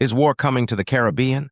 Is war coming to the Caribbean?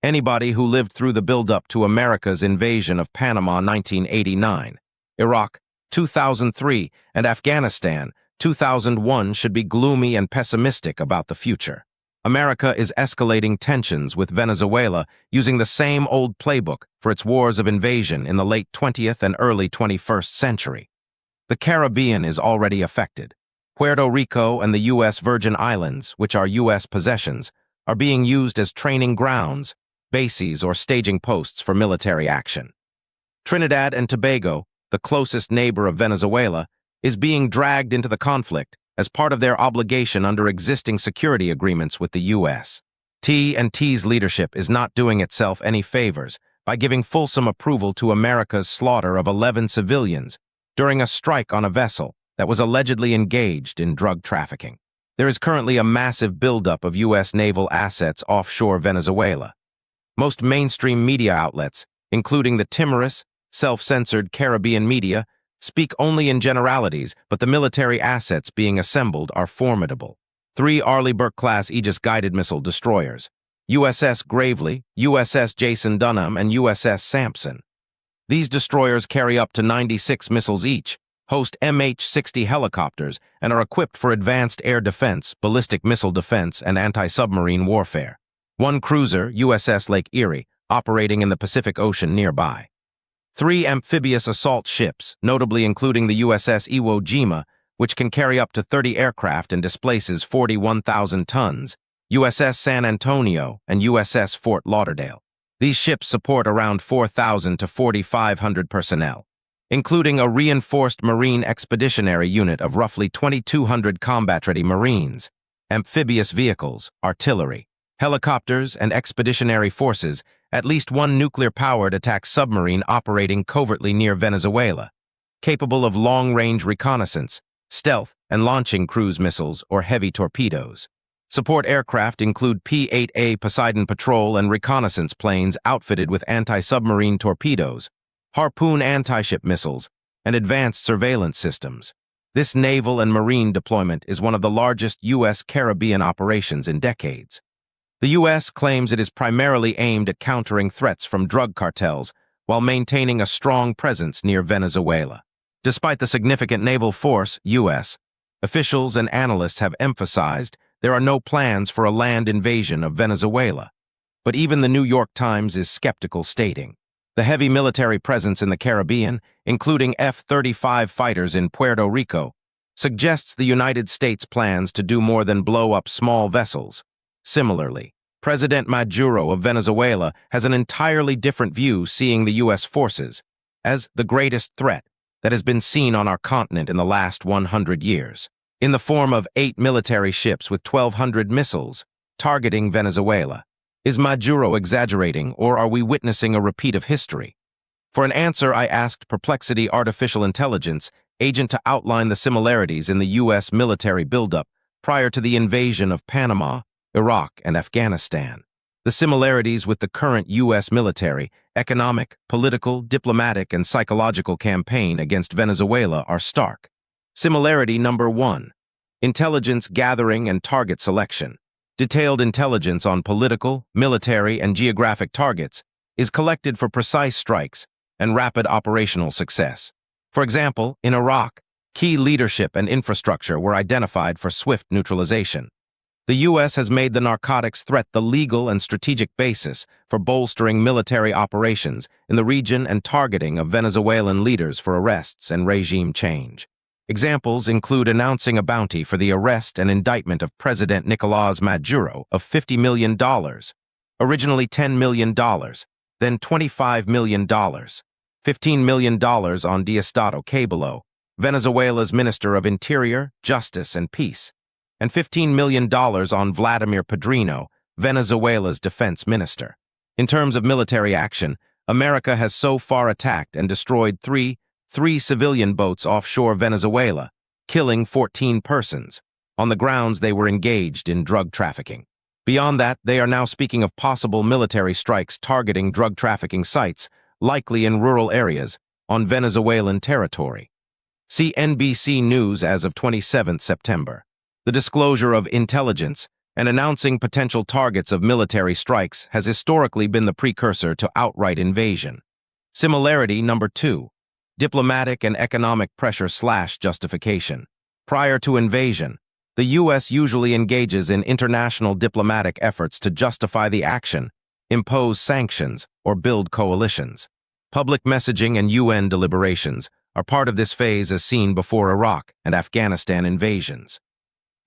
Anybody who lived through the buildup to America's invasion of Panama 1989, Iraq 2003, and Afghanistan 2001 should be gloomy and pessimistic about the future. America is escalating tensions with Venezuela using the same old playbook for its wars of invasion in the late 20th and early 21st century. The Caribbean is already affected. Puerto Rico and the U.S. Virgin Islands, which are U.S. possessions, are being used as training grounds, bases, or staging posts for military action. Trinidad and Tobago, the closest neighbor of Venezuela, is being dragged into the conflict as part of their obligation under existing security agreements with the U.S. T&T's leadership is not doing itself any favors by giving fulsome approval to America's slaughter of 11 civilians during a strike on a vessel that was allegedly engaged in drug trafficking. There is currently a massive buildup of U.S. naval assets offshore Venezuela. Most mainstream media outlets, including the timorous, self-censored Caribbean media, speak only in generalities, but the military assets being assembled are formidable. 3 Arleigh Burke-class Aegis-guided missile destroyers, USS Gravely, USS Jason Dunham, and USS Sampson. These destroyers carry up to 96 missiles each, host MH-60 helicopters, and are equipped for advanced air defense, ballistic missile defense, and anti-submarine warfare. 1 cruiser, USS Lake Erie, operating in the Pacific Ocean nearby. 3 amphibious assault ships, notably including the USS Iwo Jima, which can carry up to 30 aircraft and displaces 41,000 tons, USS San Antonio, and USS Fort Lauderdale. These ships support around 4,000 to 4,500 personnel, including a reinforced Marine Expeditionary Unit of roughly 2,200 combat-ready Marines, amphibious vehicles, artillery, helicopters, and expeditionary forces, at least 1 nuclear-powered attack submarine operating covertly near Venezuela, capable of long-range reconnaissance, stealth, and launching cruise missiles or heavy torpedoes. Support aircraft include P-8A Poseidon patrol and reconnaissance planes outfitted with anti-submarine torpedoes, Harpoon anti-ship missiles, and advanced surveillance systems. This naval and marine deployment is one of the largest U.S. Caribbean operations in decades. The U.S. claims it is primarily aimed at countering threats from drug cartels while maintaining a strong presence near Venezuela. Despite the significant naval force, U.S. officials and analysts have emphasized there are no plans for a land invasion of Venezuela. But even the New York Times is skeptical, stating, "The heavy military presence in the Caribbean, including F-35 fighters in Puerto Rico, suggests the United States plans to do more than blow up small vessels." Similarly, President Maduro of Venezuela has an entirely different view, seeing the U.S. forces as the greatest threat that has been seen on our continent in the last 100 years, in the form of 8 military ships with 1,200 missiles targeting Venezuela. Is Maduro exaggerating, or are we witnessing a repeat of history? For an answer, I asked Perplexity Artificial Intelligence agent to outline the similarities in the U.S. military buildup prior to the invasion of Panama, Iraq, and Afghanistan. The similarities with the current U.S. military, economic, political, diplomatic, and psychological campaign against Venezuela are stark. Similarity number 1. Intelligence gathering and target selection. Detailed intelligence on political, military, and geographic targets is collected for precise strikes and rapid operational success. For example, in Iraq, key leadership and infrastructure were identified for swift neutralization. The U.S. has made the narcotics threat the legal and strategic basis for bolstering military operations in the region and targeting of Venezuelan leaders for arrests and regime change. Examples include announcing a bounty for the arrest and indictment of President Nicolás Maduro of $50 million, originally $10 million, then $25 million, $15 million on Diosdado Cabello, Venezuela's Minister of Interior, Justice, and Peace, and $15 million on Vladimir Padrino, Venezuela's defense minister. In terms of military action, America has so far attacked and destroyed three civilian boats offshore Venezuela, killing 14 persons, on the grounds they were engaged in drug trafficking. Beyond that, they are now speaking of possible military strikes targeting drug trafficking sites, likely in rural areas, on Venezuelan territory. See NBC News as of 27 September. The disclosure of intelligence and announcing potential targets of military strikes has historically been the precursor to outright invasion. Similarity number 2. Diplomatic and economic pressure/justification. Prior to invasion, the U.S. usually engages in international diplomatic efforts to justify the action, impose sanctions, or build coalitions. Public messaging and UN deliberations are part of this phase as seen before Iraq and Afghanistan invasions.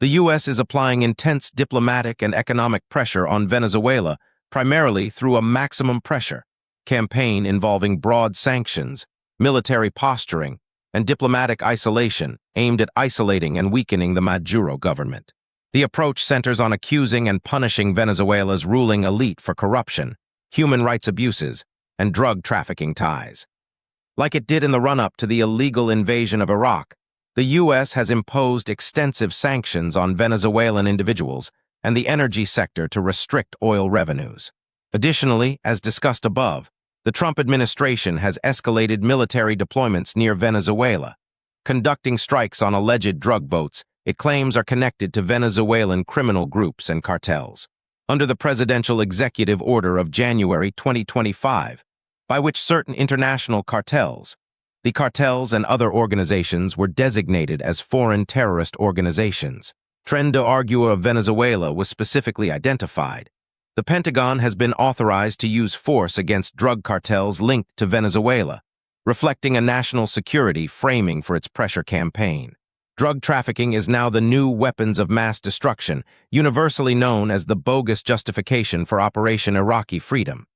The U.S. is applying intense diplomatic and economic pressure on Venezuela primarily through a maximum pressure campaign involving broad sanctions, military posturing, and diplomatic isolation aimed at isolating and weakening the Maduro government. The approach centers on accusing and punishing Venezuela's ruling elite for corruption, human rights abuses, and drug trafficking ties. Like it did in the run-up to the illegal invasion of Iraq, the U.S. has imposed extensive sanctions on Venezuelan individuals and the energy sector to restrict oil revenues. Additionally, as discussed above, the Trump administration has escalated military deployments near Venezuela, conducting strikes on alleged drug boats it claims are connected to Venezuelan criminal groups and cartels. Under the Presidential Executive Order of January 2025, by which certain international cartels, the cartels and other organizations were designated as foreign terrorist organizations. Tren de Argua of Venezuela was specifically identified. The Pentagon has been authorized to use force against drug cartels linked to Venezuela, reflecting a national security framing for its pressure campaign. Drug trafficking is now the new weapons of mass destruction, universally known as the bogus justification for Operation Iraqi Freedom.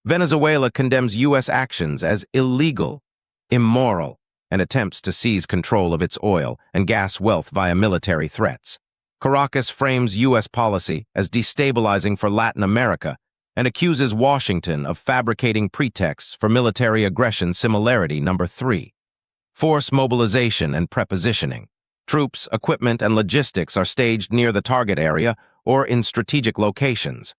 Venezuela condemns U.S. actions as illegal, immoral, and attempts to seize control of its oil and gas wealth via military threats. Caracas frames U.S. policy as destabilizing for Latin America and accuses Washington of fabricating pretexts for military aggression. Similarity number 3. Force mobilization and prepositioning. Troops, equipment, and logistics are staged near the target area or in strategic locations.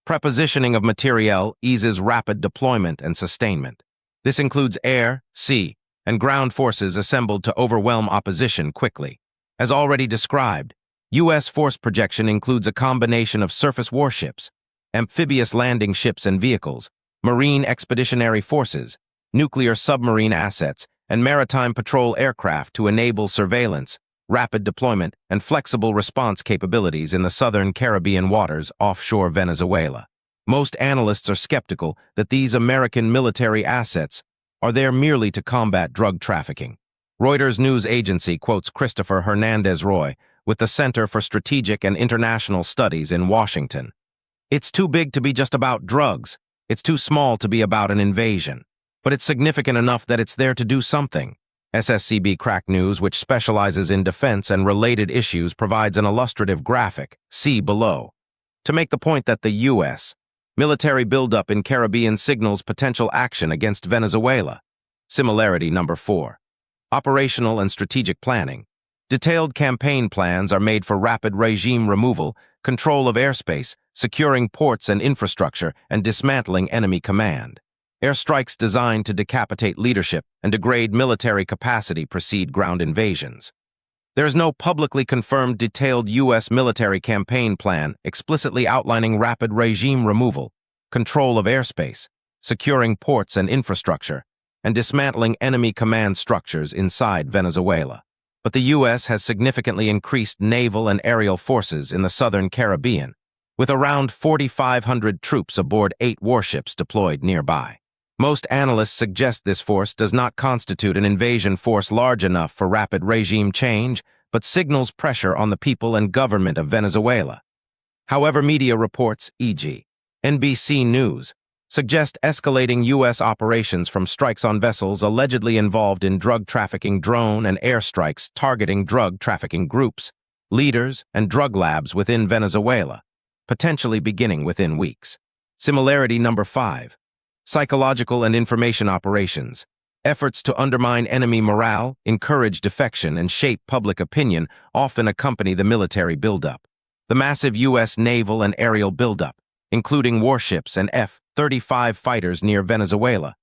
Prepositioning of materiel eases rapid deployment and sustainment. This includes air, sea, and ground forces assembled to overwhelm opposition quickly. As already described, U.S. force projection includes a combination of surface warships, amphibious landing ships and vehicles, marine expeditionary forces, nuclear submarine assets, and maritime patrol aircraft to enable surveillance, rapid deployment, and flexible response capabilities in the southern Caribbean waters offshore Venezuela. Most analysts are skeptical that these American military assets are there merely to combat drug trafficking. Reuters news agency quotes Christopher Hernandez Roy with the Center for Strategic and International Studies in Washington. It's too big to be just about drugs. It's too small to be about an invasion. But it's significant enough that it's there to do something. SSCB Crack News, which specializes in defense and related issues, provides an illustrative graphic, see below, to make the point that the U.S. military buildup in Caribbean signals potential action against Venezuela. Similarity number 4. Operational and strategic planning. Detailed campaign plans are made for rapid regime removal, control of airspace, securing ports and infrastructure, and dismantling enemy command. Airstrikes designed to decapitate leadership and degrade military capacity precede ground invasions. There is no publicly confirmed detailed U.S. military campaign plan explicitly outlining rapid regime removal, control of airspace, securing ports and infrastructure, and dismantling enemy command structures inside Venezuela. But the U.S. has significantly increased naval and aerial forces in the southern Caribbean, with around 4,500 troops aboard 8 warships deployed nearby. Most analysts suggest this force does not constitute an invasion force large enough for rapid regime change, but signals pressure on the people and government of Venezuela. However, media reports, e.g., NBC News, suggest escalating U.S. operations from strikes on vessels allegedly involved in drug trafficking, drone and air strikes targeting drug trafficking groups, leaders, and drug labs within Venezuela, potentially beginning within weeks. Similarity number 5. Psychological and information operations. Efforts to undermine enemy morale, encourage defection, and shape public opinion often accompany the military buildup. The massive U.S. naval and aerial buildup, including warships and F-35 fighters near Venezuela,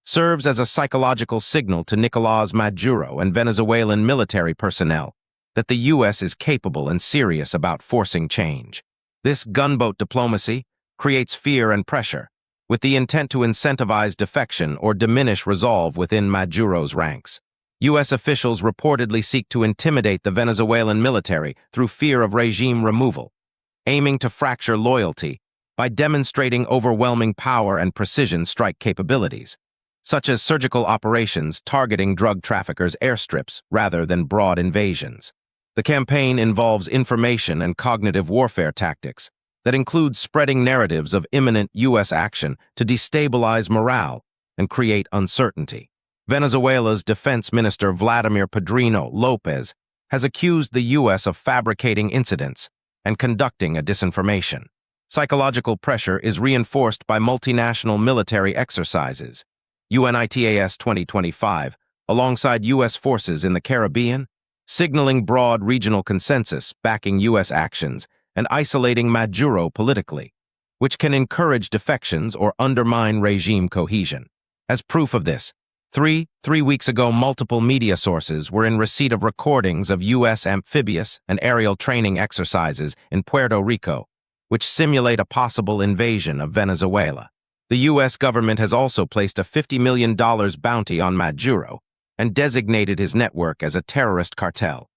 serves as a psychological signal to Nicolás Maduro and Venezuelan military personnel that the U.S. is capable and serious about forcing change. This gunboat diplomacy creates fear and pressure, with the intent to incentivize defection or diminish resolve within Maduro's ranks. U.S. officials reportedly seek to intimidate the Venezuelan military through fear of regime removal, aiming to fracture loyalty by demonstrating overwhelming power and precision strike capabilities, such as surgical operations targeting drug traffickers' airstrips rather than broad invasions. The campaign involves information and cognitive warfare tactics that include spreading narratives of imminent U.S. action to destabilize morale and create uncertainty. Venezuela's Defense Minister Vladimir Padrino Lopez has accused the U.S. of fabricating incidents and conducting a disinformation. Psychological pressure is reinforced by multinational military exercises, UNITAS 2025, alongside U.S. forces in the Caribbean, signaling broad regional consensus backing U.S. actions and isolating Maduro politically, which can encourage defections or undermine regime cohesion. As proof of this, three weeks ago, multiple media sources were in receipt of recordings of U.S. amphibious and aerial training exercises in Puerto Rico, which simulate a possible invasion of Venezuela. The U.S. government has also placed a $50 million bounty on Maduro and designated his network as a terrorist cartel,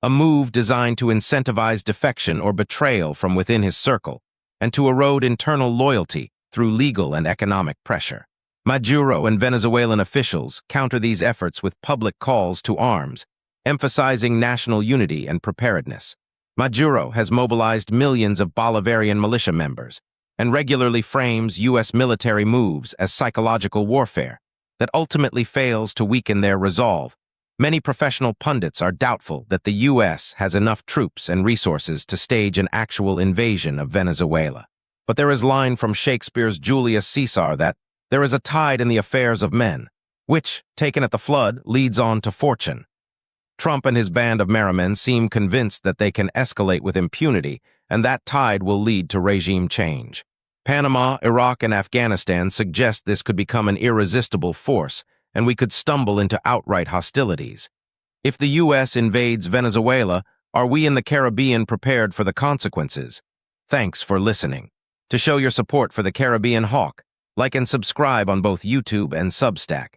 a move designed to incentivize defection or betrayal from within his circle and to erode internal loyalty through legal and economic pressure. Maduro and Venezuelan officials counter these efforts with public calls to arms, emphasizing national unity and preparedness. Maduro has mobilized millions of Bolivarian militia members and regularly frames U.S. military moves as psychological warfare that ultimately fails to weaken their resolve. Many professional pundits are doubtful that the U.S. has enough troops and resources to stage an actual invasion of Venezuela. But there is a line from Shakespeare's Julius Caesar that there is a tide in the affairs of men, which, taken at the flood, leads on to fortune. Trump and his band of merrymen seem convinced that they can escalate with impunity, and that tide will lead to regime change. Panama, Iraq, and Afghanistan suggest this could become an irresistible force, and we could stumble into outright hostilities. If the U.S. invades Venezuela, are we in the Caribbean prepared for the consequences? Thanks for listening. To show your support for the Caribbean Hawk, like and subscribe on both YouTube and Substack.